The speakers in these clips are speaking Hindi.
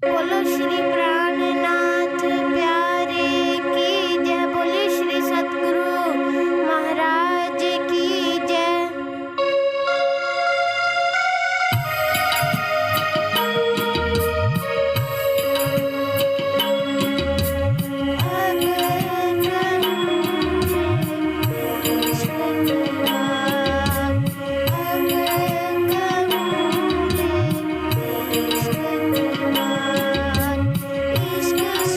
बोलो श्री प्राणनाथ प्यारे की जय। बोले श्री सतगुरु महाराज की जय। इश्क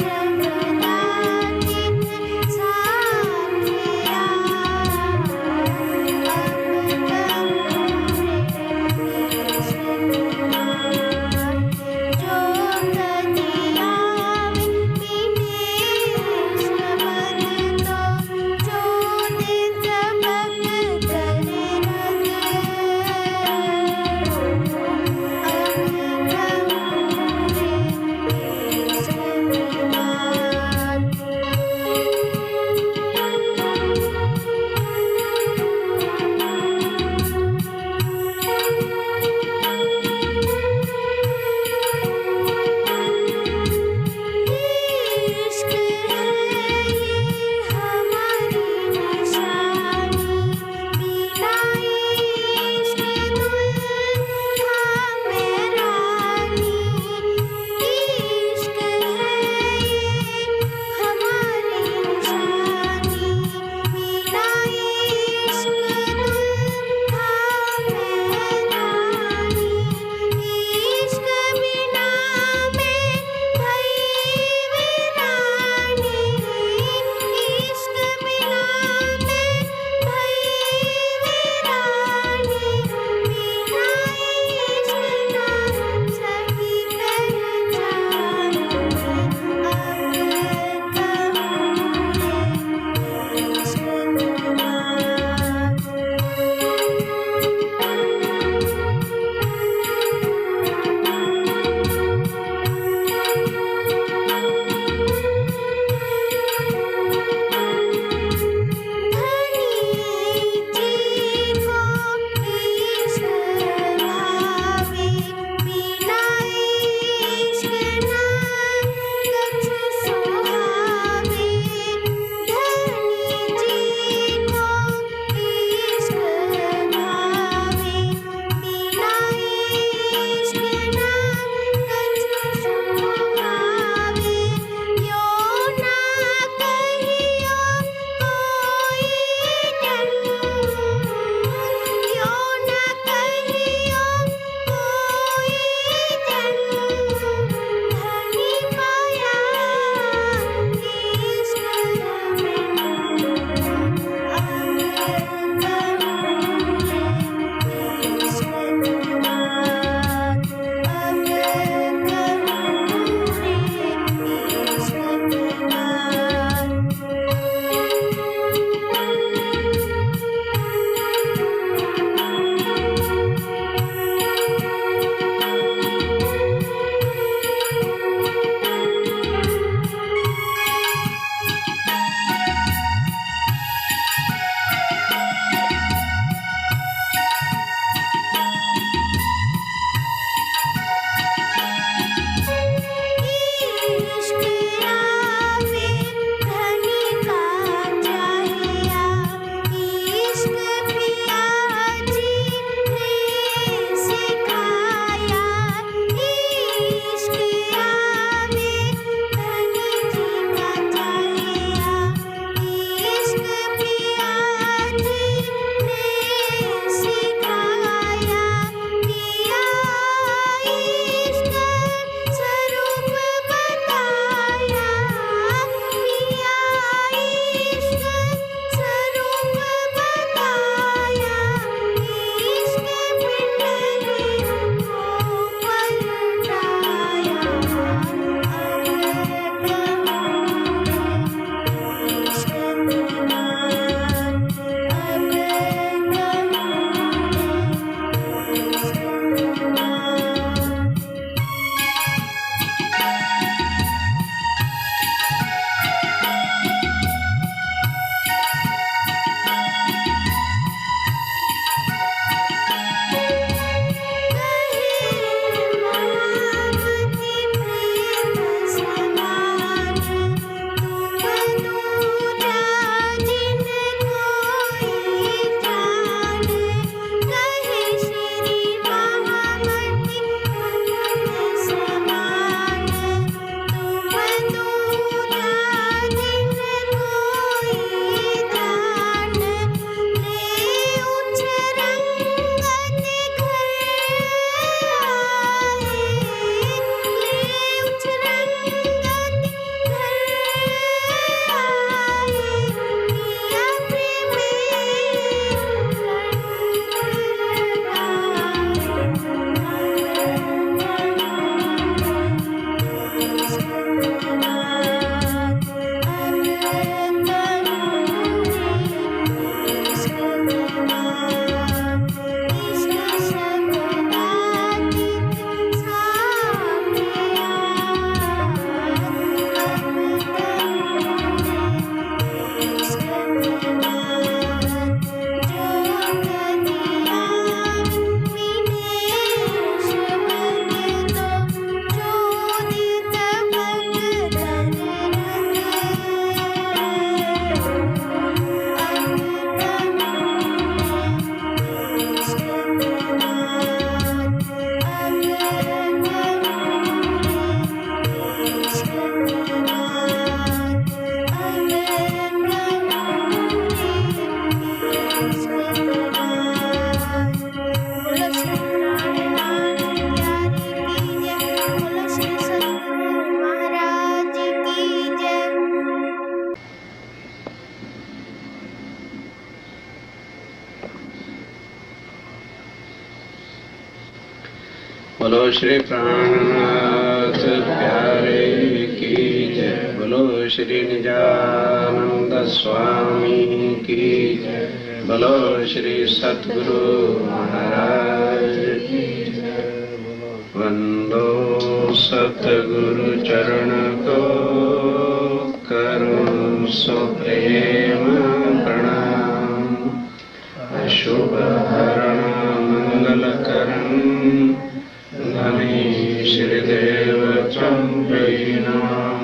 बोलो श्री प्राणनाथ प्यारे की जय। बोलो श्री निजानंद स्वामी की जय। बोलो श्री सद्गुरु महाराज की जय। वंदो सतगुरु चरण को करो सुप्रेम प्रणाम। अशुभ हरण मंगल करण धनी श्रीदेव चंद्रीनाम।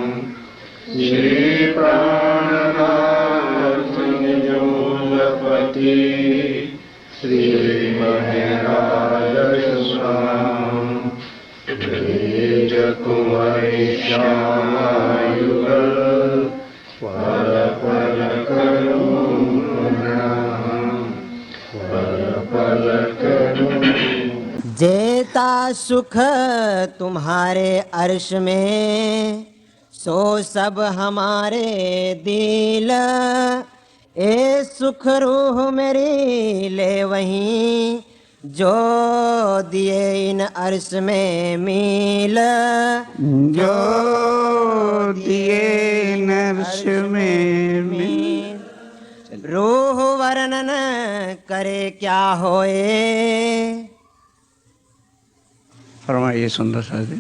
श्री प्राणनाथ निजमूलपति श्री महराज स्वाम। तेज कुंवरी श्यामायुगल पल पल करूं प्रणाम। पल पल करूं। जेता सुख तुम्हारे अर्श में, सो सब हमारे दिल। ए सुख रूह मेरी ले वहीं, जो दिए इन अर्श में मील। जो दिए इन अर्श में मील। रूह वर्णन करे क्या होए। फरमाइए सुंदर सा जी।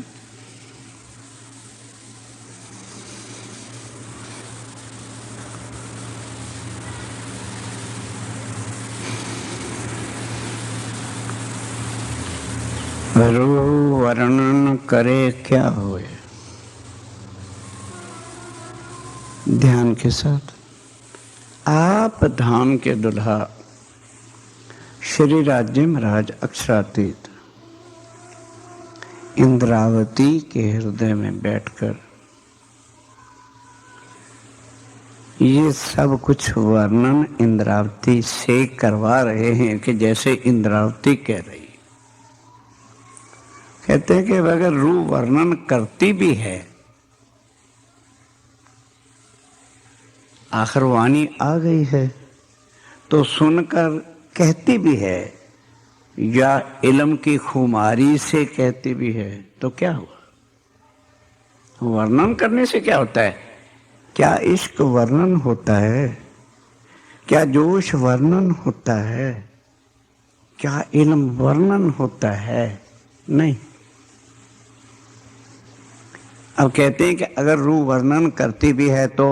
रूह वर्णन करे क्या होए। ध्यान के साथ आप धाम के दुल्हा श्री राज्य महाराज अक्षरातीत इंद्रावती के हृदय में बैठकर ये सब कुछ वर्णन इंद्रावती से करवा रहे हैं कि जैसे इंद्रावती कह रही। कहते हैं कि अगर रूह वर्णन करती भी है, आखिर वाणी आ गई है तो सुनकर कहती भी है, या इल्म की खुमारी से कहती भी है, तो क्या हुआ? वर्णन करने से क्या होता है? क्या इश्क वर्णन होता है? क्या जोश वर्णन होता है? क्या इल्म वर्णन होता है? नहीं। अब कहते हैं कि अगर रूह वर्णन करती भी है तो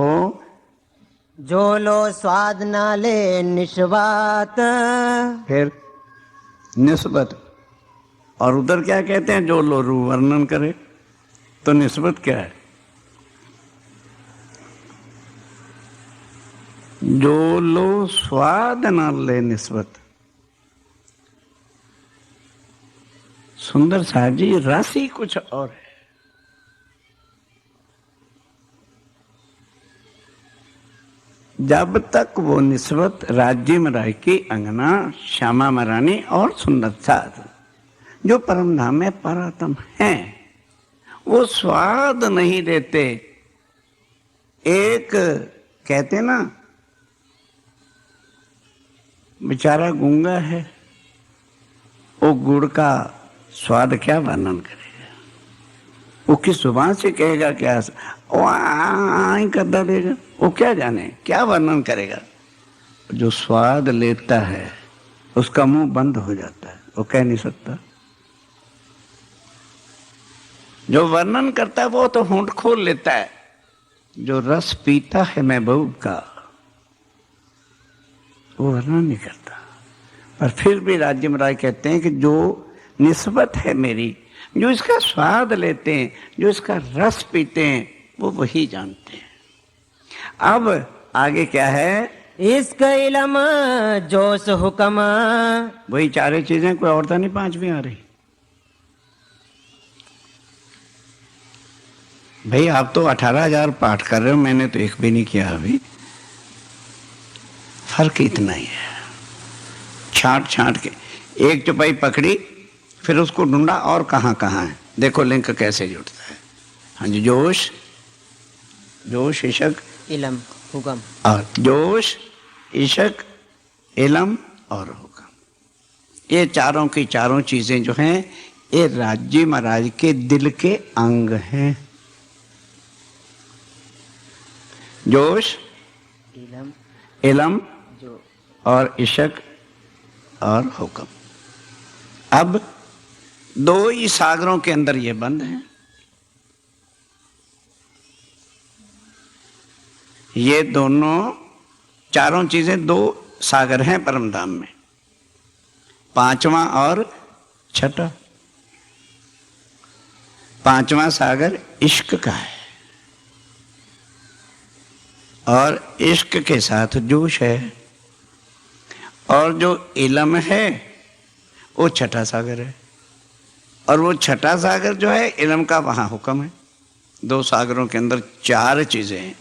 जो लो स्वाद ना ले निस्बत। फिर निस्बत। और उधर क्या कहते हैं? जो लो रूह वर्णन करे। तो निस्बत क्या है? जो लो स्वाद ना ले निस्बत। सुंदर साहब जी, राशि कुछ और है। जब तक वो निस्बत राज्य महाराज की अंगना श्यामा महारानी और सुंदर साध जो परम धाम में परात्म हैं, वो स्वाद नहीं देते। एक कहते ना, बेचारा गूंगा है, वो गुड़ का स्वाद क्या वर्णन करेगा? वो किस जुबान से कहेगा? क्या वो आई करता देगा? वो क्या जाने, क्या वर्णन करेगा? जो स्वाद लेता है उसका मुंह बंद हो जाता है, वो कह नहीं सकता। जो वर्णन करता है वो तो होंठ खोल लेता है। जो रस पीता है महबूब का, वो वर्णन नहीं करता। पर फिर भी राज्य महाराज कहते हैं कि जो निस्बत है मेरी, जो इसका स्वाद लेते हैं, जो इसका रस पीते हैं, वो वही जानते हैं। अब आगे क्या है? इश्क इल्म जोश हुक्म। वही चारे चीजें, कोई और तो नहीं पांचवी आ रही। भाई आप तो 18,000 पाठ कर रहे हो, मैंने तो एक भी नहीं किया अभी। फर्क इतना ही है, छांट छांट के एक चौपाई पकड़ी, फिर उसको ढूंढा और कहाँ कहाँ है। देखो लिंक कैसे जुड़ता है। हाँ जी, जोश, जोश, इश्क, इल्म, हुक्म। और जोश, इश्क, इल्म और हुक्म, ये चारों की चारों चीजें जो हैं ये राज्य महाराज के दिल के अंग हैं। जोश, इलम, इलम जो और इशक और हुक्म। अब दो ही सागरों के अंदर ये बंद हैं। ये दोनों चारों चीजें दो सागर हैं परमधाम में, पांचवा और छठा। पांचवा सागर इश्क का है और इश्क के साथ जोश है, और जो इलम है वो छठा सागर है, और वो छठा सागर जो है इलम का, वहां हुक्म है। दो सागरों के अंदर चार चीजें हैं।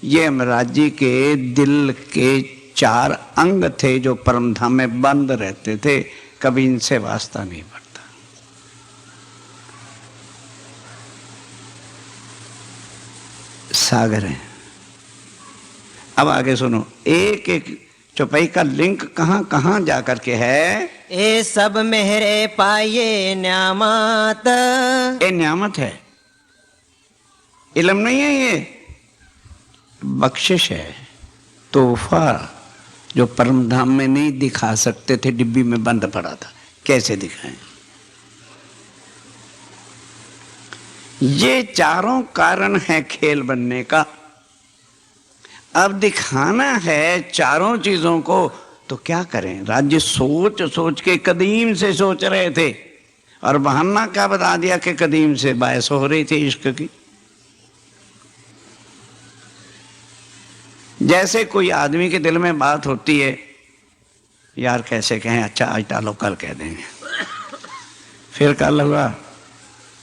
ये महाराज जी के दिल के चार अंग थे जो परमधाम में बंद रहते थे, कभी इनसे वास्ता नहीं पड़ता। सागर है। अब आगे सुनो, एक एक चौपाई का लिंक कहां कहां जाकर के है। ए सब मेहरे पाए न्यामत, ये न्यामत है, इलम नहीं है, ये बख्शिश है, तोहफा जो परमधाम में नहीं दिखा सकते थे, डिब्बी में बंद पड़ा था, कैसे दिखाएं। ये चारों कारण है खेल बनने का। अब दिखाना है चारों चीजों को, तो क्या करें। राज्य सोच सोच के कदीम से सोच रहे थे, और बहाना क्या बता दिया कि कदीम से बायस हो रही थी इश्क की। जैसे कोई आदमी के दिल में बात होती है, यार कैसे कहें, अच्छा आज टालो कल कह देंगे, फिर कल होगा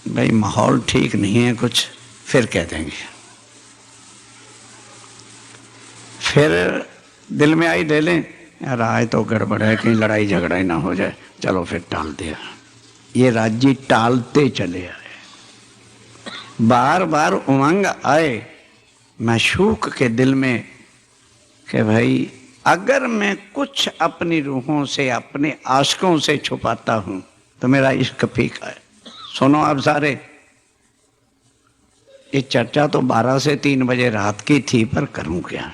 भाई माहौल ठीक नहीं है कुछ, फिर कह देंगे, फिर दिल में आई ले लें, यार आज तो गड़बड़ है, कहीं लड़ाई झगड़ा ही ना हो जाए, चलो फिर टाल दिया। ये राज्य टालते चले आए, बार बार उमंग आए माशूक के दिल में कि भाई अगर मैं कुछ अपनी रूहों से, अपने आशिकों से छुपाता हूं तो मेरा इश्क फीका है। सुनो आप सारे, ये चर्चा तो 12 से 3 बजे रात की थी, पर करूं क्या,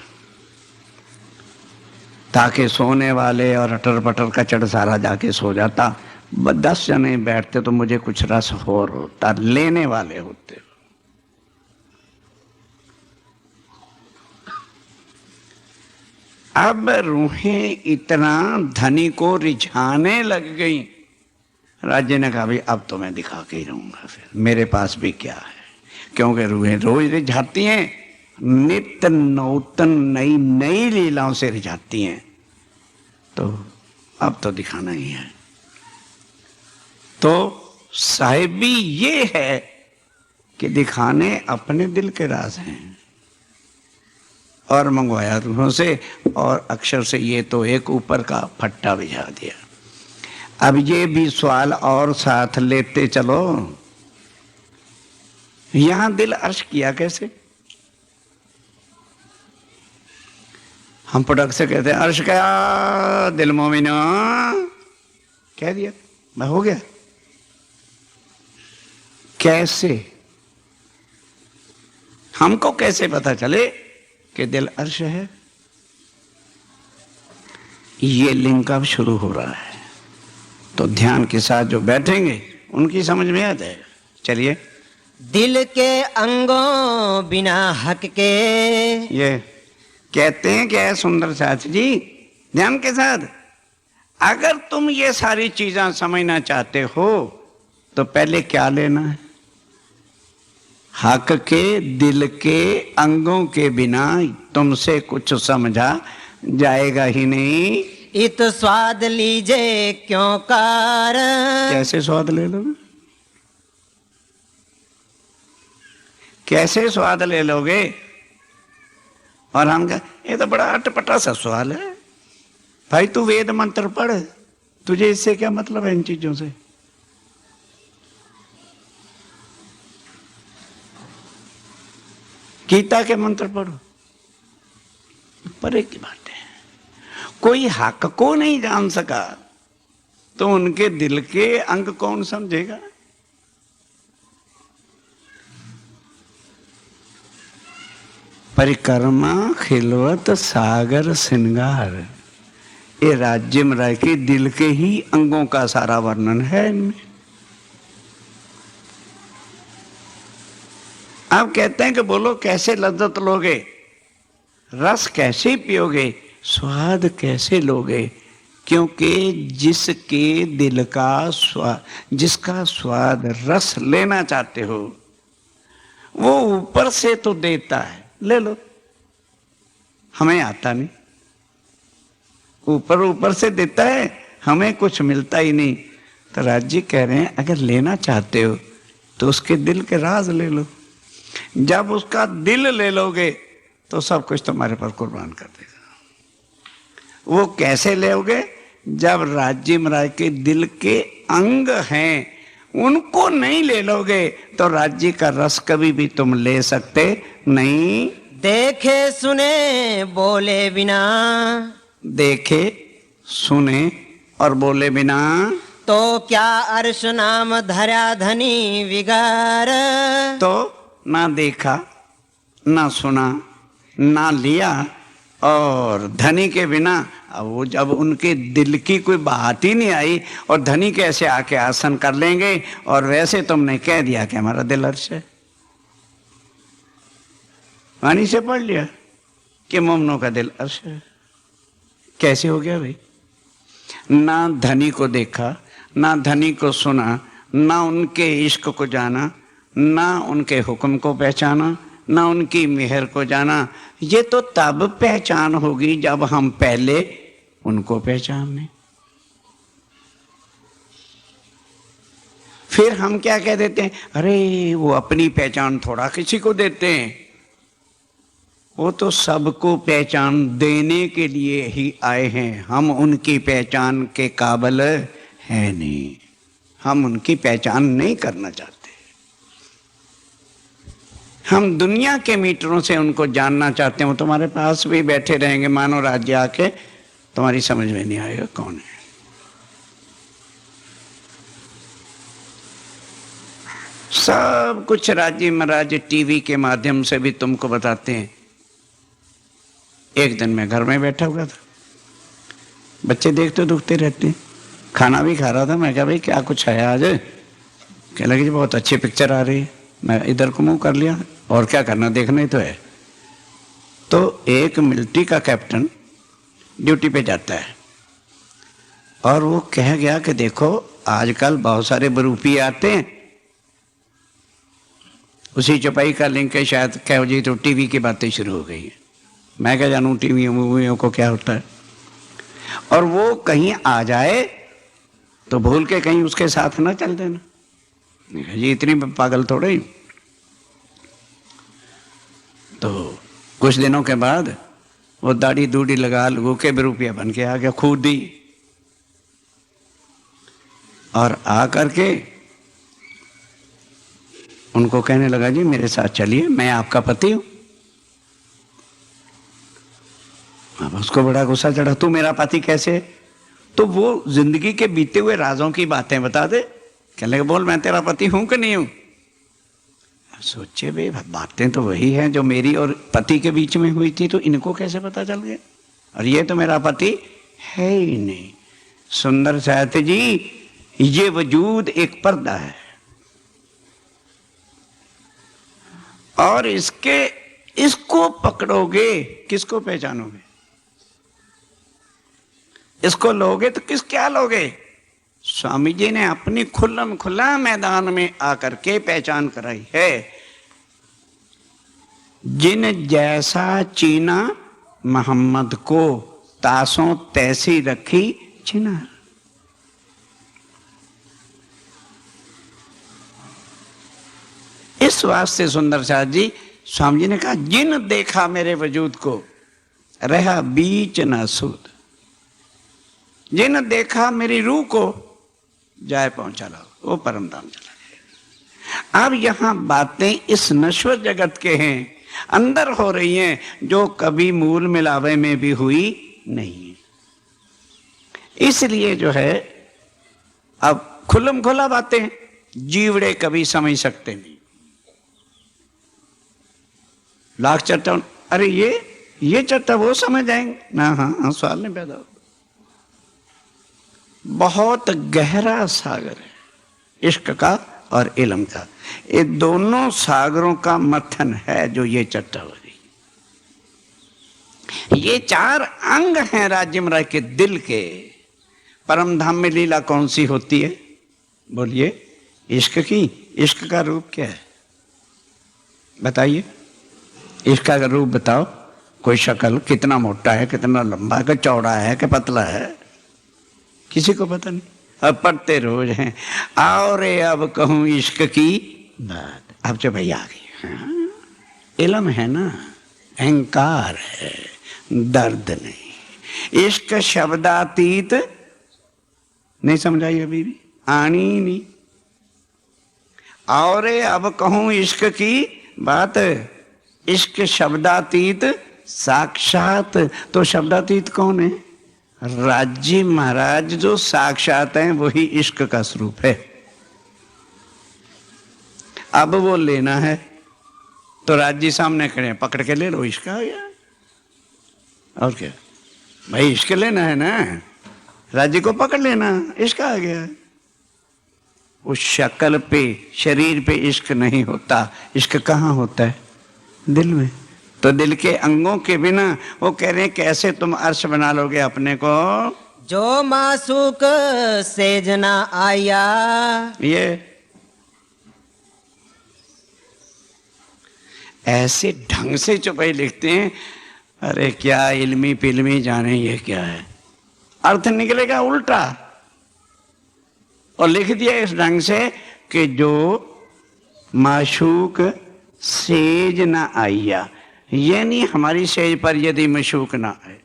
ताकि सोने वाले और अटर पटर का चढ़ सारा जाके सो जाता। 10 जने बैठते तो मुझे कुछ रस और होता, लेने वाले होते। अब रूहें इतना धनी को रिझाने लग गई, राज्य ने कहा भाई अब तो मैं दिखा के ही रहूंगा, फिर मेरे पास भी क्या है, क्योंकि रूहें रोज रिझाती हैं, नित्य नूतन नई नई लीलाओं से रिझाती हैं, तो अब तो दिखाना ही है। तो साहिबी ये है कि दिखाने अपने दिल के राज हैं, और मंगवाया रूहों से, और अक्षर से ये तो एक ऊपर का फट्टा बिछा दिया। अब ये भी सवाल और साथ लेते चलो, यहां दिल अर्श किया कैसे। हम पटक से कहते हैं अर्श क्या, दिल मोमिनो कह दिया, मैं हो गया। कैसे, हमको कैसे पता चले कि दिल अर्श है। ये लिंक अब शुरू हो रहा है, तो ध्यान के साथ जो बैठेंगे उनकी समझ में आ जाएगा। चलिए, दिल के अंगों बिना हक के, ये कहते हैं क्या है सुंदर शास्त्री जी, ध्यान के साथ, अगर तुम ये सारी चीजें समझना चाहते हो तो पहले क्या लेना है। हक के दिल के अंगों के बिना तुमसे कुछ समझा जाएगा ही नहीं। इत स्वाद लीजे क्यों कार, कैसे स्वाद ले लोगे, कैसे स्वाद ले लोगे। और हम कहें ये तो बड़ा अटपटा सा सवाल है, भाई तू वेद मंत्र पढ़, तुझे इससे क्या मतलब है इन चीजों से। गीता के मंत्र पढ़ो, परे की बात है। कोई हक को नहीं जान सका तो उनके दिल के अंग कौन समझेगा। परिक्रमा खिलवत सागर श्रृंगार, ये राज्य में रह के दिल के ही अंगों का सारा वर्णन है इनमें। आप कहते हैं कि बोलो कैसे लज्जत लोगे, रस कैसे पियोगे, स्वाद कैसे लोगे? क्योंकि जिसके दिल का स्वाद, जिसका स्वाद रस लेना चाहते हो, वो ऊपर से तो देता है, ले लो। हमें आता नहीं, ऊपर ऊपर से देता है, हमें कुछ मिलता ही नहीं। तो राज जी कह रहे हैं अगर लेना चाहते हो तो उसके दिल के राज ले लो। जब उसका दिल ले लोगे तो सब कुछ तुम्हारे पर कुर्बान कर देगा। वो कैसे लोगे? जब राज्य महाराज के दिल के अंग हैं उनको नहीं ले लोगे तो राज्य का रस कभी भी तुम ले सकते नहीं। देखे सुने बोले बिना, देखे सुने और बोले बिना तो क्या अर्श नाम धरा धनी विगार। तो ना देखा ना सुना ना लिया, और धनी के बिना, अब वो जब उनके दिल की कोई बात ही नहीं आई और धनी कैसे आके आसन कर लेंगे, और वैसे तुमने कह दिया कि हमारा दिल अर्श है। वाणी से पढ़ लिया कि मोमनों का दिल अर्श है। कैसे हो गया भाई? ना धनी को देखा, ना धनी को सुना, ना उनके इश्क को जाना, ना उनके हुक्म को पहचाना, ना उनकी मेहर को जाना। ये तो तब पहचान होगी जब हम पहले उनको पहचाने। फिर हम क्या कह देते हैं, अरे वो अपनी पहचान थोड़ा किसी को देते हैं, वो तो सबको पहचान देने के लिए ही आए हैं। हम उनकी पहचान के काबिल है नहीं, हम उनकी पहचान नहीं करना चाहते। हम दुनिया के मीटरों से उनको जानना चाहते हैं। वो तुम्हारे पास भी बैठे रहेंगे, मानो राज्य आके, तुम्हारी समझ में नहीं आएगा कौन है। सब कुछ राज्य महाराज टीवी के माध्यम से भी तुमको बताते हैं। एक दिन मैं घर में बैठा हुआ था, बच्चे देखते दुखते रहते हैं, खाना भी खा रहा था। मैं कहा भाई क्या कुछ है आज? कह लगे जी बहुत अच्छी पिक्चर आ रही है। मैं इधर को मुंह कर लिया, और क्या करना, देखना ही तो है। तो एक मिलिट्री का कैप्टन ड्यूटी पे जाता है और वो कह गया कि देखो आजकल बहुत सारे बरूपी आते हैं। उसी चौपाई का लिंक है शायद, कहो जी तो टीवी की बातें शुरू हो गई है। मैं क्या जानूं टीवी मूवियों को क्या होता है। और वो कहीं आ जाए तो भूल के कहीं उसके साथ ना चल देना। जी इतनी पागल थोड़े। तो कुछ दिनों के बाद वो दाढ़ी दूढ़ी लगा लोगों के बरूपिया बन के आ गया खुद ही, और आ करके उनको कहने लगा जी मेरे साथ चलिए, मैं आपका पति हूं। अब उसको बड़ा गुस्सा चढ़ा, तू मेरा पति कैसे? तो वो जिंदगी के बीते हुए राजों की बातें बता दे। कहने लगे बोल मैं तेरा पति हूं कि नहीं हूं? सोचे भाई बातें तो वही हैं जो मेरी और पति के बीच में हुई थी, तो इनको कैसे पता चल गया? और ये तो मेरा पति है ही नहीं। सुंदर साहित्य जी, ये वजूद एक पर्दा है और इसको पकड़ोगे किसको पहचानोगे? इसको लोगे तो क्या लोगे? स्वामी जी ने अपनी खुल्लम खुल्ला मैदान में आकर के पहचान कराई है। जिन जैसा चीना मोहम्मद को, तासों तैसी रखी चिनार। इस वास्ते सुंदर साथ जी स्वामी जी ने कहा जिन देखा मेरे वजूद को रहा बीच न सूद। जिन देखा मेरी रूह को जाए पहुंचा लो, वो परम धाम चला गया। अब यहां बातें इस नश्वर जगत के हैं, अंदर हो रही हैं, जो कभी मूल मिलावे में भी हुई नहीं। इसलिए जो है अब खुल्लम खुला बातें जीवड़े कभी समझ सकते नहीं। लाख चर्चा अरे ये चट्टा वो समझ जाएंगे ना। हाँ, सवाल नहीं पैदा होता। बहुत गहरा सागर है इश्क का और इल्म का। ये दोनों सागरों का मथन है जो ये चट्टावरी। ये 4 अंग हैं राज्य महाराज के दिल के। परम धाम में लीला कौन सी होती है? बोलिए। इश्क की। इश्क का रूप क्या है बताइए? इश्क का रूप बताओ। कोई शक्ल, कितना मोटा है, कितना लंबा है, कि चौड़ा है, कि पतला है, किसी को पता नहीं। अब पढ़ते रोज हैं। और अब कहूं इश्क की बात। अब जो भैया आ गई। हाँ, इल्म है ना, अहंकार है, दर्द नहीं। इश्क शब्दातीत नहीं समझाई अभी भी, आनी नहीं। और अब कहूं इश्क की बात। इश्क शब्दातीत साक्षात। तो शब्दातीत कौन है? राज्य महाराज जो साक्षात हैं वही इश्क का स्वरूप है। अब वो लेना है तो राज्य सामने खड़े हैं, पकड़ के ले लो, इश्क आ गया। और क्या भाई, इश्क लेना है ना, राज्य को पकड़ लेना, इश्क आ गया। उस शक्ल पे, शरीर पे इश्क नहीं होता। इश्क कहाँ होता है? दिल में। तो दिल के अंगों के बिना वो कह रहे हैं कैसे तुम अर्श बना लोगे अपने को? जो मासूक सेज ना आया। ये ऐसे ढंग से चुपाई लिखते हैं। अरे क्या इल्मी पिल्मी जाने ये क्या है, अर्थ निकलेगा उल्टा। और लिख दिया इस ढंग से कि जो माशूक सेज ना आया, यानी हमारी सेज पर यदि मशूक ना आए।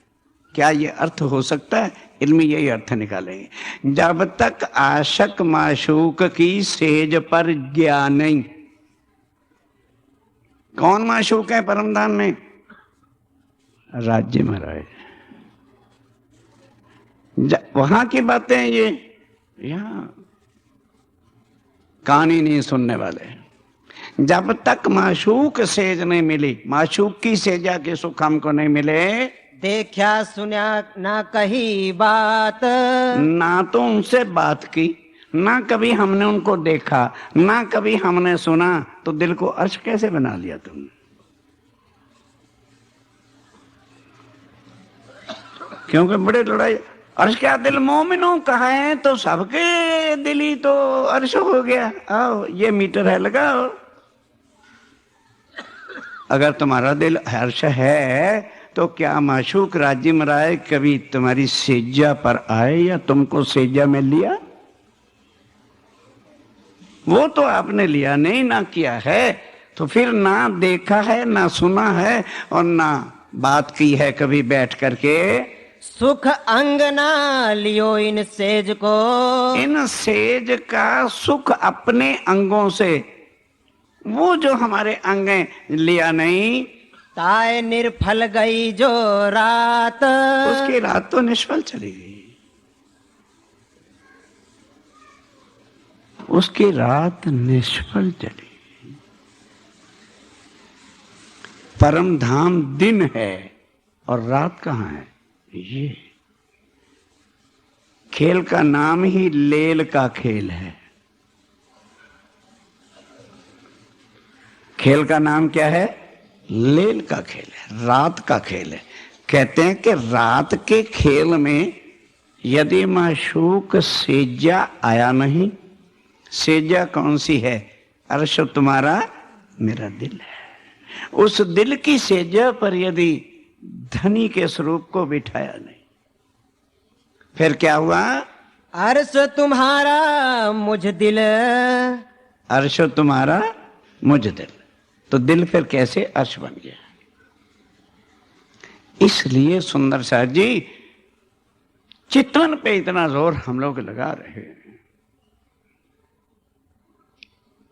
क्या ये अर्थ हो सकता है? इल्मी यही अर्थ निकालेंगे। जब तक आशक माशूक की सेज पर गया नहीं। कौन माशूक है परमधाम में? राज्य महाराज। वहां की बातें ये यहाँ कहानी नहीं सुनने वाले। जब तक माशूक सेज नहीं मिली, माशूक की सेजा के सुख हमको नहीं मिले, देखा सुना ना कही बात। ना तो उनसे बात की, ना कभी हमने उनको देखा, ना कभी हमने सुना, तो दिल को अर्श कैसे बना लिया तुमने? क्योंकि बड़े लड़ाई। अर्श क्या दिल मोमिनों का है तो सबके दिल ही तो अर्श हो गया। आओ ये मीटर है, लगाओ। अगर तुम्हारा दिल अर्श है तो क्या माशूक राज्य महाराज कभी तुम्हारी सेजा पर आए या तुमको सेजा में लिया? वो तो आपने लिया नहीं, ना किया है, तो फिर ना देखा है, ना सुना है, और ना बात की है कभी बैठ करके। सुख अंग ना लियो इन सेज को। इन सेज का सुख अपने अंगों से, वो जो हमारे अंग लिया नहीं। ताए निर्फल गई जो रात। उसकी रात तो निष्फल चली गई। उसकी रात निष्फल चली। परम धाम दिन है और रात कहाँ है? ये खेल का नाम ही लेल का खेल है। खेल का नाम क्या है? लेल का खेल है, रात का खेल है। कहते हैं कि रात के खेल में यदि माशूक सेजा आया नहीं। सेजा कौन सी है? अर्श तुम्हारा मेरा दिल है। उस दिल की सेजा पर यदि धनी के स्वरूप को बिठाया नहीं, फिर क्या हुआ? अर्श तुम्हारा मुझ दिल। अर्श तुम्हारा मुझ दिल। तो दिल फिर कैसे अर्श बन गया? इसलिए सुंदर साहब जी चितवन पे इतना जोर हम लोग लगा रहे हैं।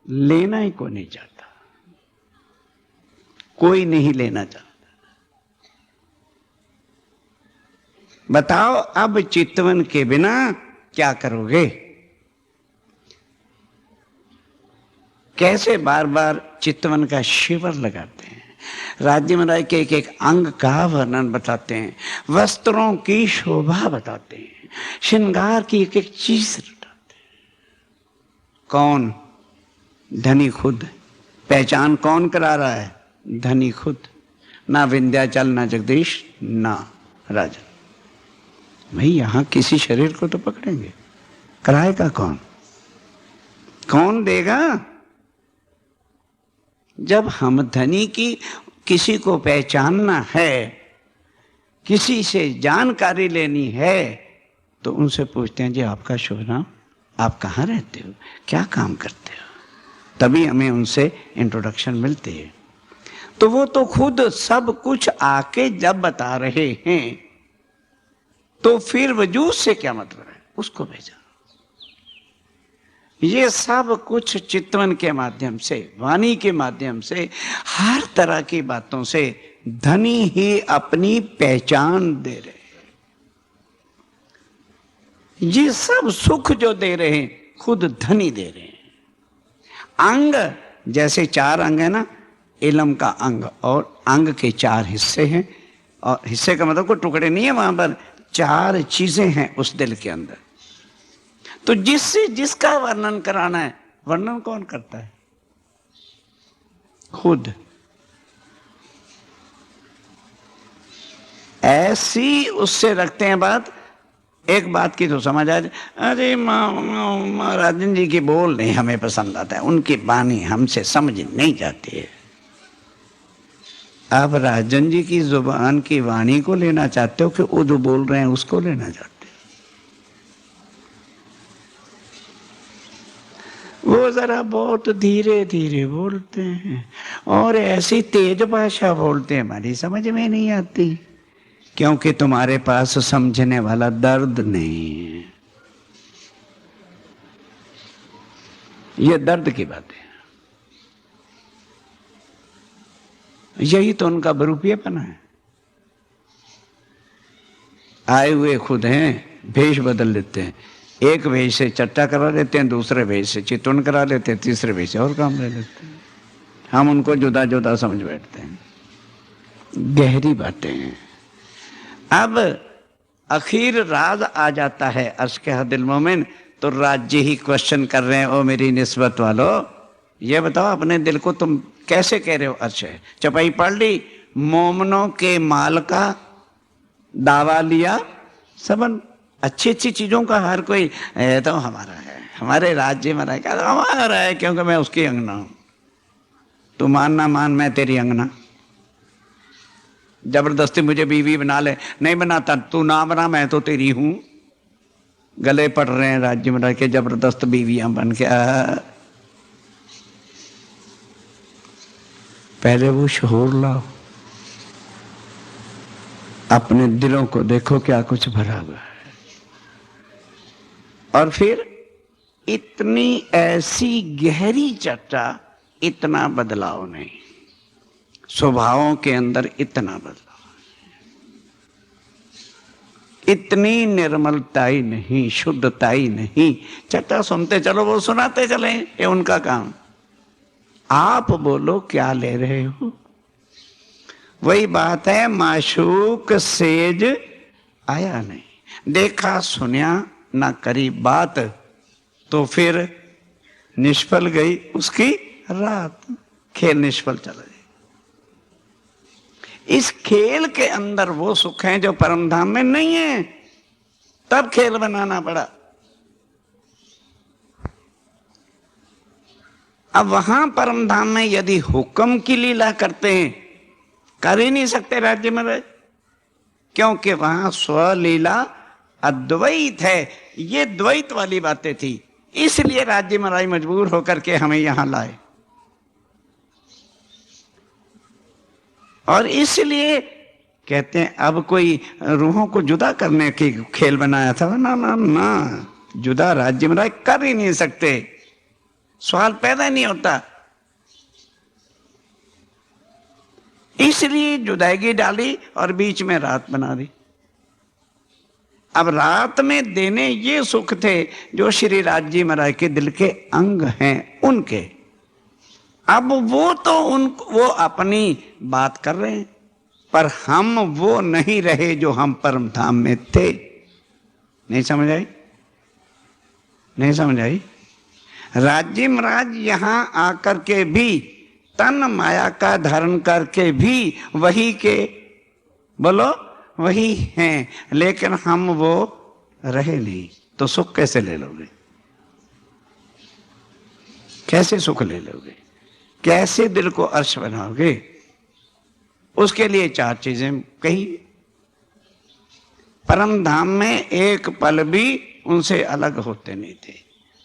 लेना ही कोई नहीं चाहता, कोई नहीं लेना चाहता। बताओ अब चितवन के बिना क्या करोगे? कैसे बार बार चितवन का शिविर लगाते हैं, राज्य महाराज के एक एक अंग का वर्णन बताते हैं, वस्त्रों की शोभा बताते हैं, श्रृंगार की एक एक चीज बताते हैं। कौन? धनी खुद। पहचान कौन करा रहा है? धनी खुद। ना विंध्याचल, ना जगदीश, ना राजन। भाई यहां किसी शरीर को तो पकड़ेंगे, कराएगा कौन? कौन देगा? जब हम धनी की किसी को पहचानना है, किसी से जानकारी लेनी है, तो उनसे पूछते हैं जी आपका शुभ नाम, आप कहाँ रहते हो, क्या काम करते हो, तभी हमें उनसे इंट्रोडक्शन मिलती है। तो वो तो खुद सब कुछ आके जब बता रहे हैं, तो फिर वजूद से क्या मतलब है? उसको भेजा। ये सब कुछ चितवन के माध्यम से, वाणी के माध्यम से, हर तरह की बातों से धनी ही अपनी पहचान दे रहे हैं। ये सब सुख जो दे रहे हैं खुद धनी दे रहे हैं। अंग, जैसे 4 अंग है ना, इलम का अंग, और अंग के 4 हिस्से हैं, और हिस्से का मतलब कोई टुकड़े नहीं है, वहां पर 4 चीजें हैं उस दिल के अंदर। तो जिससे जिसका वर्णन कराना है, वर्णन कौन करता है? खुद। ऐसी उससे रखते हैं बात। एक बात की तो समझ आ जाए, अरे राजन जी की बोल नहीं हमें पसंद आता है, उनकी बानी हमसे समझ नहीं जाती है। आप राजन जी की जुबान की वाणी को लेना चाहते हो कि वो जो बोल रहे हैं उसको लेना चाहते हो? वो जरा बहुत धीरे धीरे बोलते हैं और ऐसी तेज भाषा बोलते हैं, हमारी समझ में नहीं आती, क्योंकि तुम्हारे पास समझने वाला दर्द नहीं है। ये दर्द की बात है। यही तो उनका बरूपियापना है। आए हुए खुद हैं, भेष बदल लेते हैं। एक भेष से चट्टा करा लेते हैं, दूसरे भेष से चितवन करा लेते हैं, तीसरे भेष से और काम ले लेते हैं। हम उनको जुदा जुदा समझ बैठते हैं। गहरी बातें हैं। अब आखिर राज आ जाता है अर्श के हदिल मोमिन, तो राज्य ही क्वेश्चन कर रहे हैं, ओ मेरी निस्बत वालो, ये बताओ अपने दिल को तुम कैसे कह रहे हो अर्श है? चपाई पढ़ ली, मोमनों के माल का दावा लिया सबन। अच्छी अच्छी चीजों का हर कोई तो हमारा है, हमारे राज्य में रहेगा, तो हमारा है क्योंकि मैं उसकी अंगना हूं। तू मान ना मान, मैं तेरी अंगना। जबरदस्ती मुझे बीवी बना ले, नहीं बनाता, तू ना बना, मैं तो तेरी हूं। गले पड़ रहे हैं राज्य में रह के जबरदस्त बीवियां बन के। पहले वो शोर लाओ, अपने दिलों को देखो क्या कुछ भरा हुआ है, और फिर इतनी ऐसी गहरी चर्चा, इतना बदलाव नहीं, स्वभावों के अंदर इतना बदलाव, इतनी निर्मलताई नहीं, शुद्धताई नहीं। चर्चा सुनते चलो, वो सुनाते चले, ये उनका काम। आप बोलो क्या ले रहे हो? वही बात है, माशूक सेज आया नहीं, देखा सुनिया ना करी बात, तो फिर निष्फल गई उसकी रात, खेल निष्फल चला गया। इस खेल के अंदर वो सुख है जो परम धाम में नहीं है, तब खेल बनाना पड़ा। अब वहां परम धाम में यदि हुक्म की लीला करते हैं, कर ही नहीं सकते राज्य में रहे, क्योंकि वहां स्वलीला अद्वैत है। ये द्वैत वाली बातें थी, इसलिए राज्य महाराज मजबूर होकर के हमें यहां लाए। और इसलिए कहते हैं अब कोई रूहों को जुदा करने की खेल बनाया था, ना ना ना, जुदा राज्य महाराज कर ही नहीं सकते, सवाल पैदा नहीं होता। इसलिए जुदाई डाली और बीच में रात बना दी। अब रात में देने ये सुख थे जो श्री राज्य महाराज के दिल के अंग हैं, उनके अब वो तो वो अपनी बात कर रहे हैं, पर हम वो नहीं रहे जो हम परम धाम में थे। नहीं समझ आई? नहीं समझ आई? राज्य महाराज यहां आकर के भी तन माया का धारण करके भी वही के बोलो वही हैं, लेकिन हम वो रहे नहीं। तो सुख कैसे ले लोगे? कैसे सुख ले लोगे? कैसे दिल को अर्श बनाओगे? उसके लिए चार चीजें कही। परम धाम में एक पल भी उनसे अलग होते नहीं थे,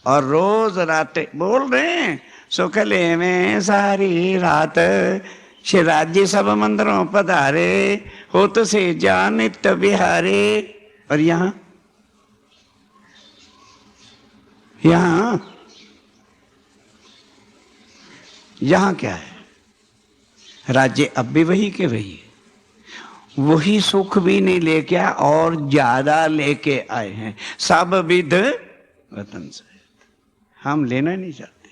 और रोज रात बोल रहे हैं सुख ले में सारी रात श्री राज्य सब मंदिरों पधारे होत से जा नित्य बिहारे। और यहां क्या है? राज्य अब भी वही के वही है, वही सुख भी नहीं लेके आए और ज्यादा लेके आए हैं। सब विध वतन से हम लेना नहीं चाहते,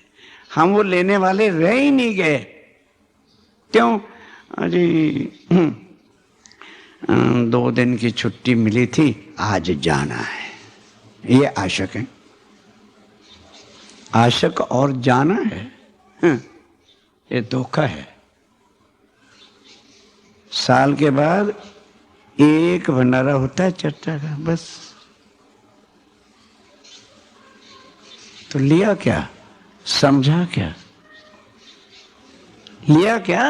हम वो लेने वाले रह ही नहीं गए। क्यों? अरे 2 दिन की छुट्टी मिली थी, आज जाना है। ये आशक है, आशक और जाना है, ये धोखा है। साल के बाद एक भंडारा होता है चट्टा का, बस। तो लिया क्या? समझा क्या? लिया क्या?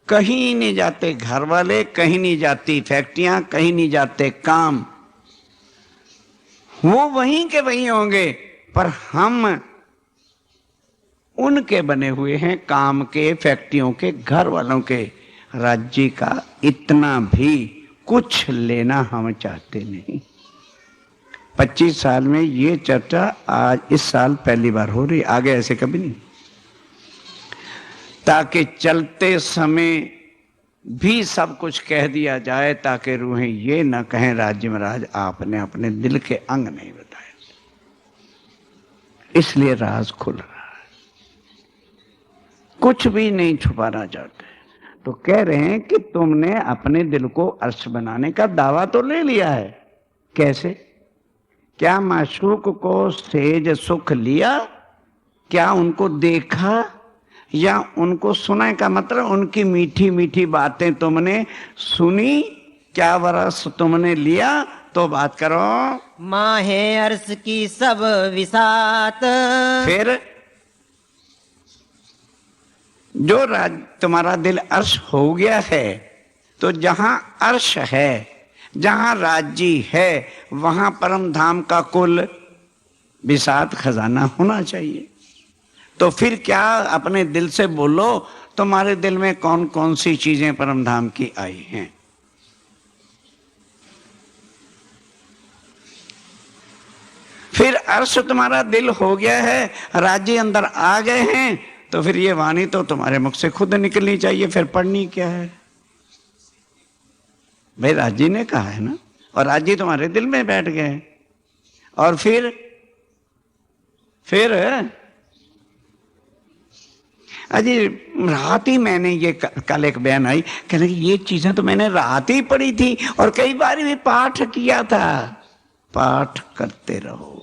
कहीं नहीं जाते घर वाले, कहीं नहीं जाती फैक्ट्रियां, कहीं नहीं जाते काम, वो वहीं के वहीं होंगे, पर हम उनके बने हुए हैं, काम के, फैक्ट्रियों के, घर वालों के। राज्य का इतना भी कुछ लेना हम चाहते नहीं। 25 साल में ये चर्चा आज इस साल पहली बार हो रही, आगे ऐसे कभी नहीं। ताकि चलते समय भी सब कुछ कह दिया जाए, ताकि रूहें ये ना कहें राज्य महाराज आपने अपने दिल के अंग नहीं बताए। इसलिए राज खुल रहा है, कुछ भी नहीं छुपाना चाहते। तो कह रहे हैं कि तुमने अपने दिल को अर्श बनाने का दावा तो ले लिया है। कैसे? क्या माशूक को सेज सुख लिया? क्या उनको देखा या उनको सुना? का मतलब उनकी मीठी मीठी बातें तुमने सुनी? क्या वरस तुमने लिया? तो बात करो। माहे अर्श की सब विसात। फिर जो तुम्हारा दिल अर्श हो गया है, तो जहां अर्श है, जहां राज्य है, वहां परम धाम का कुल विसात खजाना होना चाहिए। तो फिर क्या अपने दिल से बोलो, तुम्हारे दिल में कौन कौन सी चीजें परम धाम की आई हैं? फिर अर्श तुम्हारा दिल हो गया है, राज्य अंदर आ गए हैं, तो फिर ये वाणी तो तुम्हारे मुख से खुद निकलनी चाहिए। फिर पढ़नी क्या है? भाई राज्य ने कहा है ना, और राज्य तुम्हारे दिल में बैठ गए। और फिर अजी रात ही मैंने ये कल एक बयान आई, कहने कि ये चीजें तो मैंने रात ही पढ़ी थी और कई बार भी पाठ किया था। पाठ करते रहो।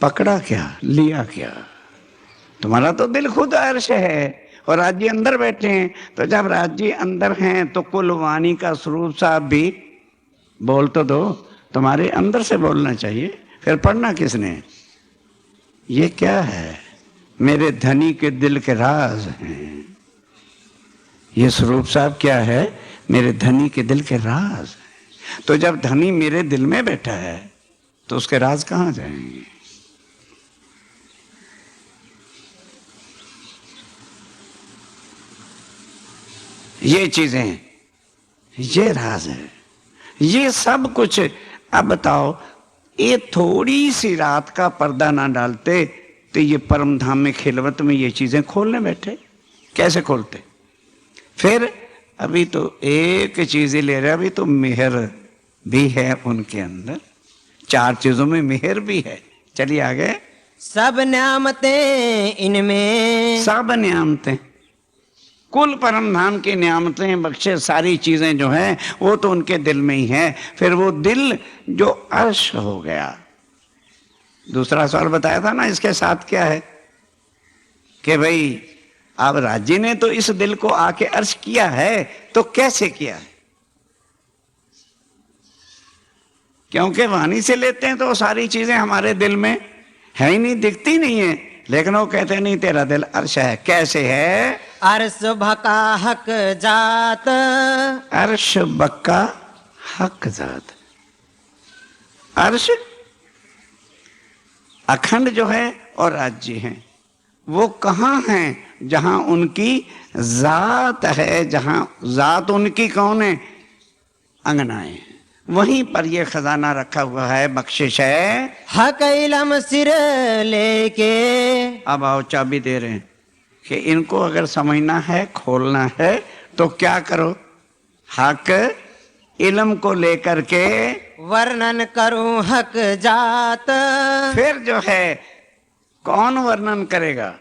पकड़ा क्या? लिया क्या? तुम्हारा तो दिल खुद अर्श है और राज्य अंदर बैठे हैं। तो जब राज्य अंदर हैं तो कुल वाणी का स्वरूप साहब भी बोल तो दो, तुम्हारे अंदर से बोलना चाहिए। फिर पढ़ना किसने? ये क्या है? मेरे धनी के दिल के राज हैं। ये स्वरूप साहब क्या है? मेरे धनी के दिल के राज हैं। तो जब धनी मेरे दिल में बैठा है तो उसके राज कहां जाएंगे? ये चीजें, ये राज है, ये सब कुछ। अब बताओ, ये थोड़ी सी रात का पर्दा ना डालते तो ये परम धाम में खिलवत में ये चीजें खोलने बैठे। कैसे खोलते? फिर अभी तो एक चीज ही ले रहे, अभी तो मेहर भी है उनके अंदर। 4 चीजों में मेहर भी है। चलिए आगे। सब न्यामतें इनमें, सब नियामतें, कुल परम धाम की नियामतें बख्शे सारी चीजें जो हैं वो तो उनके दिल में ही है। फिर वो दिल जो अर्श हो गया। दूसरा सवाल बताया था ना, इसके साथ क्या है कि भाई अब राज्य ने तो इस दिल को आके अर्श किया है, तो कैसे किया है? क्योंकि वाणी से लेते हैं तो सारी चीजें हमारे दिल में है ही नहीं, दिखती नहीं है, लेकिन वो कहते नहीं तेरा दिल अर्श है। कैसे है? अर्श भका हक जात, अर्श बक्का हक जात। अर्श अखंड जो है और राज्य है, वो कहाँ हैं? जहां उनकी जात है, जहां जात उनकी कौन है? अंगनाएं, वहीं पर ये खजाना रखा हुआ है, बख्शिश है। हक इलम सिर लेके, अब आओ चाबी दे रहे हैं कि इनको अगर समझना है, खोलना है, तो क्या करो? हक इल्म को लेकर के वर्णन करूं हक जात। फिर जो है कौन वर्णन करेगा?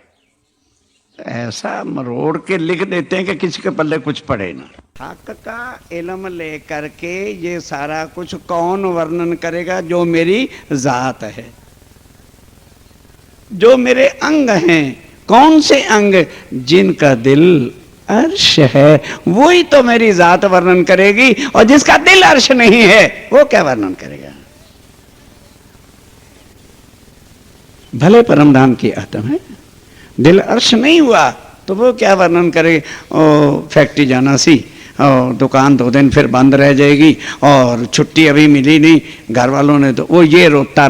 ऐसा मरोड़ के लिख देते हैं कि किसी के पल्ले कुछ पड़े ना। हक का इल्म लेकर के ये सारा कुछ कौन वर्णन करेगा? जो मेरी जात है, जो मेरे अंग हैं। कौन से अंग? जिनका दिल अर्श है, वही तो मेरी जात वर्णन करेगी। और जिसका दिल अर्श नहीं है वो क्या वर्णन करेगा? भले परम धाम की आत्मा है, दिल अर्श नहीं हुआ तो वो क्या वर्णन करे? फैक्ट्री जाना सी और दुकान 2 दिन फिर बंद रह जाएगी और छुट्टी अभी मिली नहीं घर वालों ने, तो वो ये रोता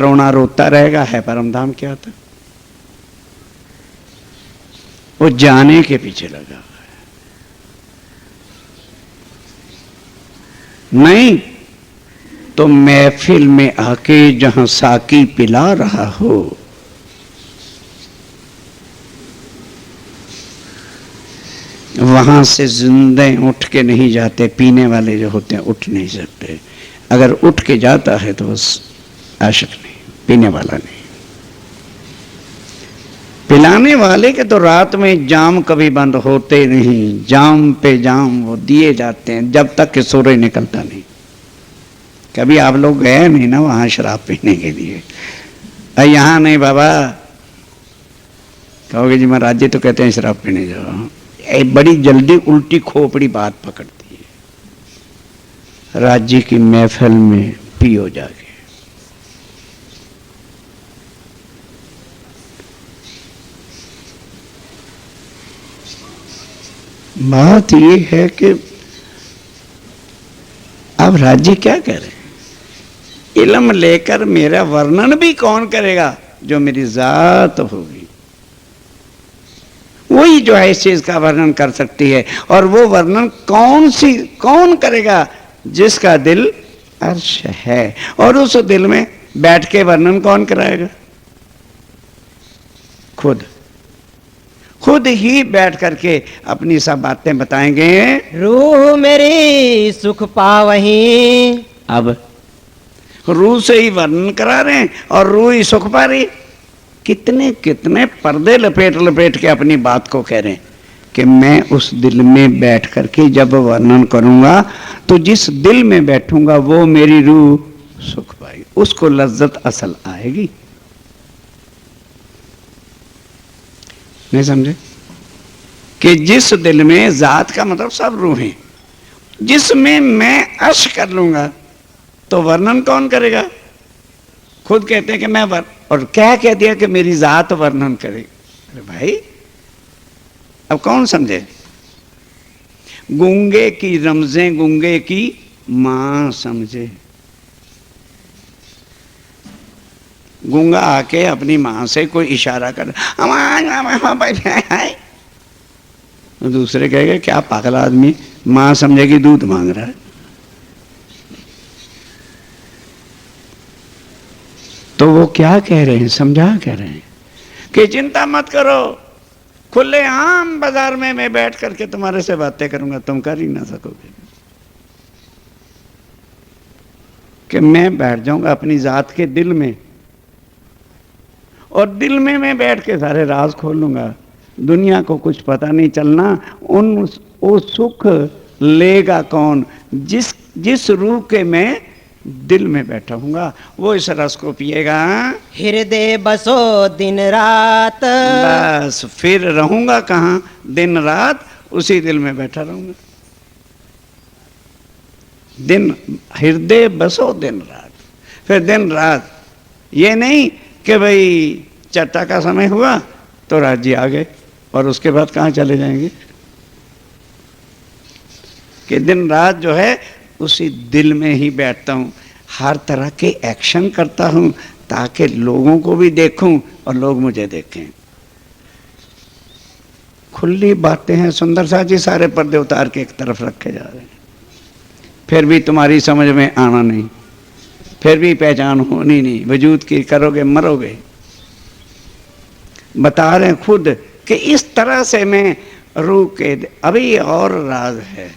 रहेगा। है परम धाम क्या था? वो जाने के पीछे लगा हुआ है। नहीं तो महफिल में आके जहां साकी पिला रहा हो, वहां से जिंदे उठ के नहीं जाते। पीने वाले जो होते हैं उठ नहीं सकते। अगर उठ के जाता है तो बस आशिक नहीं, पीने वाला नहीं। पिलाने वाले के तो रात में जाम कभी बंद होते नहीं, जाम पे जाम वो दिए जाते हैं जब तक कि सूरज निकलता नहीं। कभी आप लोग गए नहीं ना वहां शराब पीने के लिए? यहां नहीं बाबा, कहोगे जी महाराज जी तो कहते हैं शराब पीने जाओ। बड़ी जल्दी उल्टी खोपड़ी बात पकड़ती है। राज्य की महफिल में पियो जाके। बात ये है कि अब राज्य क्या करे? इल्म लेकर मेरा वर्णन भी कौन करेगा? जो मेरी जात होगी वही जो है इस चीज का वर्णन कर सकती है। और वो वर्णन कौन करेगा? जिसका दिल अर्श है। और उस दिल में बैठ के वर्णन कौन कराएगा? खुद ही बैठ करके अपनी सब बातें बताएंगे। रूह मेरी सुख पावही, अब रूह से ही वर्णन करा रहे हैं और रूह ही सुख पा रही। कितने पर्दे लपेट के अपनी बात को कह रहे हैं कि मैं उस दिल में बैठ करके जब वर्णन करूंगा तो जिस दिल में बैठूंगा वो मेरी रूह सुख पाएगी, उसको लज्जत असल आएगी। नहीं समझे? कि जिस दिल में, जात का मतलब सब रूहें, जिसमें मैं अर्श कर लूंगा तो वर्णन कौन करेगा? खुद कहते हैं कि मैं और क्या कह दिया कि मेरी जात वर्णन करे। अरे भाई अब कौन समझे? गूंगे की रमजें गूंगे की मां समझे। गूंगा आके अपनी मां से कोई इशारा कर, दूसरे कहेगा क्या पागल आदमी, मां समझेगी दूध मांग रहा है। तो वो क्या कह रहे हैं? समझा कह रहे हैं कि चिंता मत करो, खुले आम बाजार में मैं बैठ करके तुम्हारे से बातें करूंगा, तुम कर ही ना सकोगे। कि मैं बैठ जाऊंगा अपनी जात के दिल में और दिल में मैं बैठ के सारे राज खोल लूंगा, दुनिया को कुछ पता नहीं चलना। वो सुख लेगा कौन? जिस रूह के मैं दिल में बैठा हूँगा वो इस रस को पिएगा। हृदय बसो दिन रात, बस फिर रहूंगा कहाँ? दिन रात उसी दिल में बैठा रहूंगा। दिन हृदय बसो दिन रात, फिर दिन रात ये नहीं कि भाई चट्टा का समय हुआ तो राज्य आ गए और उसके बाद कहाँ चले जाएंगे, कि दिन रात जो है उसी दिल में ही बैठता हूँ, हर तरह के एक्शन करता हूँ ताकि लोगों को भी देखूं और लोग मुझे देखें। खुली बातें हैं सुंदर सा जी, सारे पर्दे उतार के एक तरफ रखे जा रहे हैं, फिर भी तुम्हारी समझ में आना नहीं, फिर भी पहचान होनी नहीं, वजूद की करोगे मरोगे। बता रहे हैं खुद कि इस तरह से मैं रूह के अभी और राज है।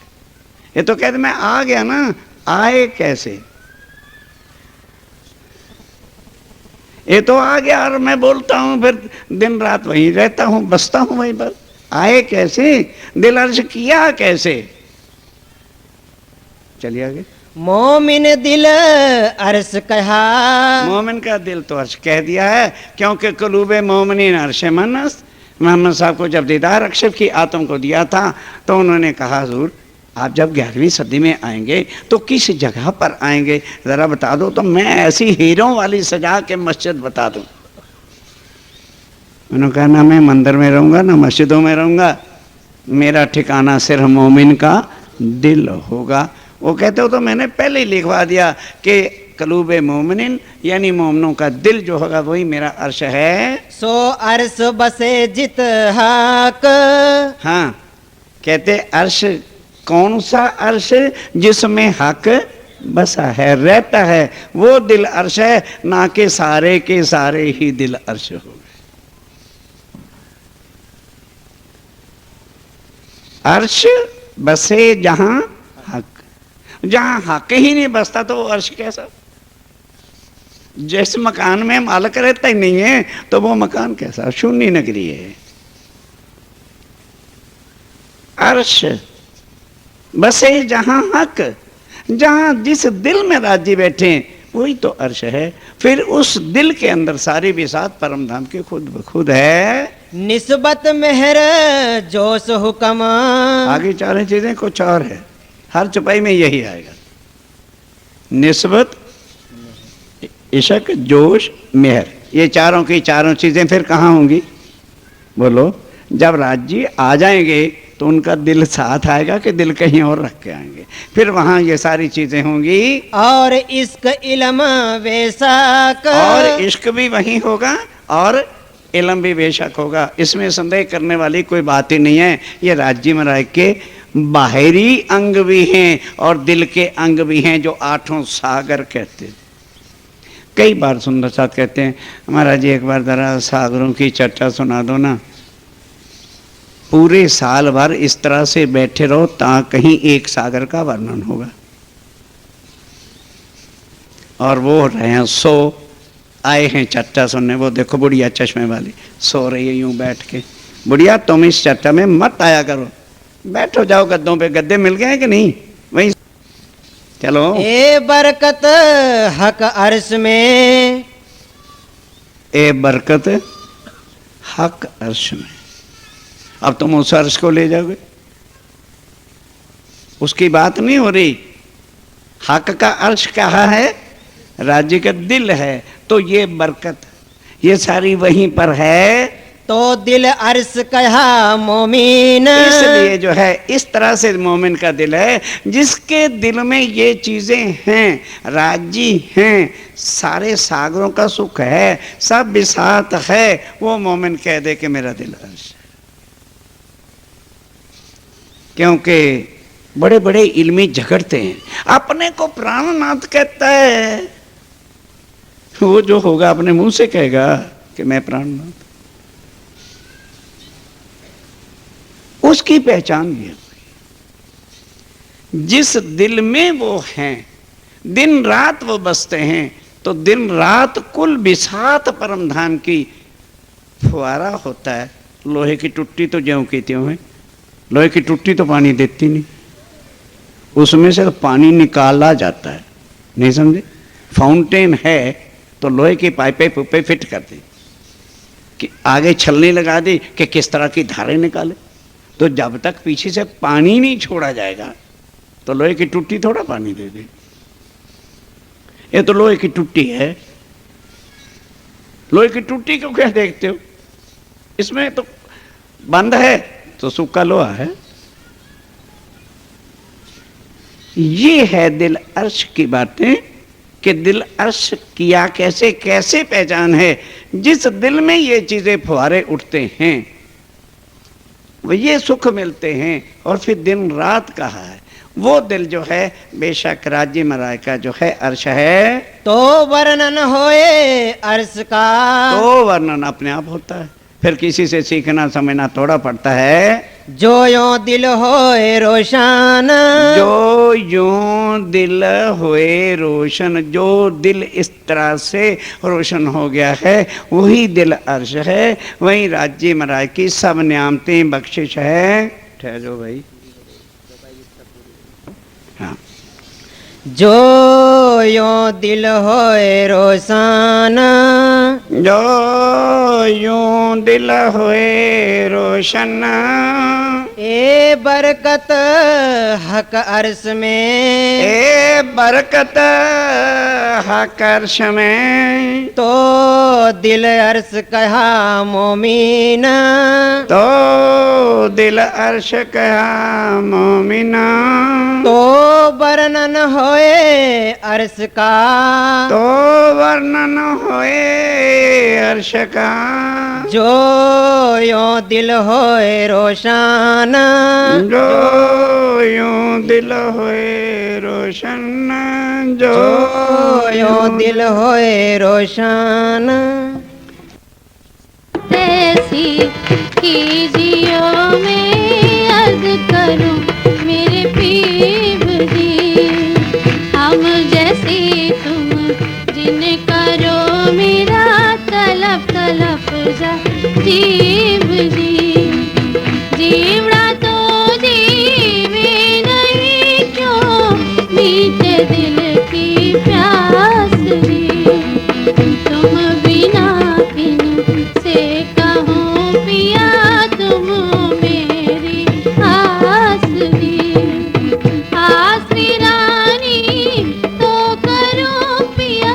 ये तो कहते मैं आ गया ना, आए कैसे? ये तो आ गया और मैं बोलता हूं, फिर दिन रात वहीं रहता हूं, बसता हूं वहीं पर। आए कैसे? दिल अर्श किया कैसे? चलिए आगे। मोमिन दिल अर्श कहा, मोमिन का दिल तो अर्श कह दिया है, क्योंकि कुलूबे मोमिनीन अर्श मनस। मोहम्मद साहब को जब दीदार अक्षर की आत्म को दिया था तो उन्होंने कहा हुजूर आप जब 11वीं सदी में आएंगे तो किस जगह पर आएंगे ज़रा बता दो, तो मैं ऐसी हीरों वाली सजा के मस्जिद बता दूं। उन्होंने कहा ना मैं मंदिर में रहूँगा ना मस्जिदों में रहूँगा, मेरा ठिकाना सिर्फ मोमिन का दिल होगा। वो कहते हो तो मैंने पहले ही लिखवा दिया कि कलूबे मोमिन यानी मोमिनों का दिल जो होगा वही मेरा अर्श है। सो अर्श बसे जित हक। हाँ, कहते अर्श कौन सा अर्श? जिसमें हक बसा है, रहता है, वो दिल अर्श है, ना कि सारे के सारे ही दिल अर्श हो गए। अर्श बसे जहां हक, जहां हक ही नहीं बसता तो वो अर्श कैसा? जिस मकान में मालिक रहता ही नहीं है तो वो मकान कैसा? शून्य नगरी है। अर्श बसे जहां हक, जहां जिस दिल में राजी बैठे वही तो अर्श है। फिर उस दिल के अंदर सारी बिसात परम धाम की खुद ब खुद है। निस्बत मेहर जोश हुक्म। आगे चारों चीजें कुछ और है, हर चौपाई में यही आएगा। निस्बत, इश्क, जोश, मेहर, ये चारों की चारों चीजें फिर कहाँ होंगी? बोलो। जब राज्य आ जाएंगे तो उनका दिल साथ आएगा कि दिल कहीं और रख के आएंगे, फिर वहां ये सारी चीजें होंगी। और इश्क इल्म बेशक, और इश्क भी वहीं होगा और इल्म भी बेशक होगा, इसमें संदेह करने वाली कोई बात ही नहीं है। ये राज्य महाराज के बाहरी अंग भी हैं और दिल के अंग भी हैं जो आठों सागर कहते हैं। कई बार सुंदर साथ कहते हैं महाराज जी एक बार जरा सागरों की चर्चा सुना दो ना। पूरे साल भर इस तरह से बैठे रहो ता कहीं एक सागर का वर्णन होगा। और वो रहे हैं सो आए हैं चर्चा सुनने, वो देखो बुढ़िया चश्मे वाली सो रही है यूं बैठ के। बुढ़िया तुम इस चर्चा में मत आया करो, बैठो जाओ गद्दों पे। गद्दे मिल गए कि नहीं? वहीं चलो। ए बरकत हक अर्श में, ए बरकत हक अर्श में। अब तुम उस अर्श को ले जाओगे, उसकी बात नहीं हो रही। हक का अर्श कहा है, राज्य का दिल है, तो ये बरकत ये सारी वहीं पर है। तो दिल अर्श कहा मोमिन, इसलिए जो है इस तरह से मोमिन का दिल है जिसके दिल में ये चीजें हैं, राज्य हैं, सारे सागरों का सुख है, सब बिसात है, वो मोमिन कह दे कि मेरा दिल अर्श है। क्योंकि बड़े बड़े इल्मी झगड़ते हैं, अपने को प्राणनाथ कहता है, वो जो होगा अपने मुंह से कहेगा कि मैं प्राणनाथ। उसकी पहचान ये है, जिस दिल में वो हैं, दिन रात वो बसते हैं, तो दिन रात कुल बिसात परम धाम की फुहारा होता है, लोहे की टुट्टी तो ज्यों की त्यों है, लोहे की टुट्टी तो पानी देती नहीं, उसमें से तो पानी निकाला जाता है, नहीं समझे। फाउंटेन है तो लोहे की पाइपें पुपे फिट कर दी कि आगे छलनी लगा दी कि किस तरह की धारें निकाले, तो जब तक पीछे से पानी नहीं छोड़ा जाएगा तो लोहे की टुट्टी थोड़ा पानी दे दे। ये तो लोहे की टुट्टी है, लोहे की टुट्टी को क्या देखते हो, इसमें तो बंद है तो सूखा लोहा है। ये है दिल अर्श की बातें कि दिल अर्श किया कैसे, कैसे पहचान है। जिस दिल में ये चीजें फुहारे उठते हैं वो ये सुख मिलते हैं। और फिर दिन रात कहा है, वो दिल जो है बेशक राज्य मराय का जो है अर्श है, तो वर्णन होए अर्श का, तो वर्णन अपने आप होता है, फिर किसी से सीखना समझना थोड़ा पड़ता है। जो यो दिल होए रोशन, जो यूं दिल हुए रोशन, जो दिल इस तरह से रोशन हो गया है वही दिल अर्श है, वही राज्य मराय की सब नियामतें बख्शिश है। ठहरो भाई, हाँ। जो यो दिल होए रोशन, जो यूं दिल हुए रोशन, ए बरकत हक अर्श में, ए बरकत हक अर्श में, तो दिल अर्श कहा मोमीन, तो दिल अर्श कहा मोमिना, तो वर्णन होए अर्श का, तो वर्णन होए अर्श का, जो यो दिल होए रोशन, जो यूं दिल हुए रोशन, जो यो दिल होए रोशन। ऐसी कीजियो मैं अर्ज करूं मेरे पीर जी, हम जैसी तुम जिन करो मेरा तलब तलब जा जीव जी, जीवड़ा तो जीवे नहीं क्यों मीठे दिल की प्यास री, तुम बिना किन से कहूँ पिया तुम मेरी आस री, आस वीरानी तो करो पिया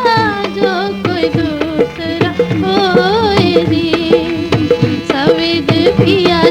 जो कोई दूसरा होए री, सविद पिया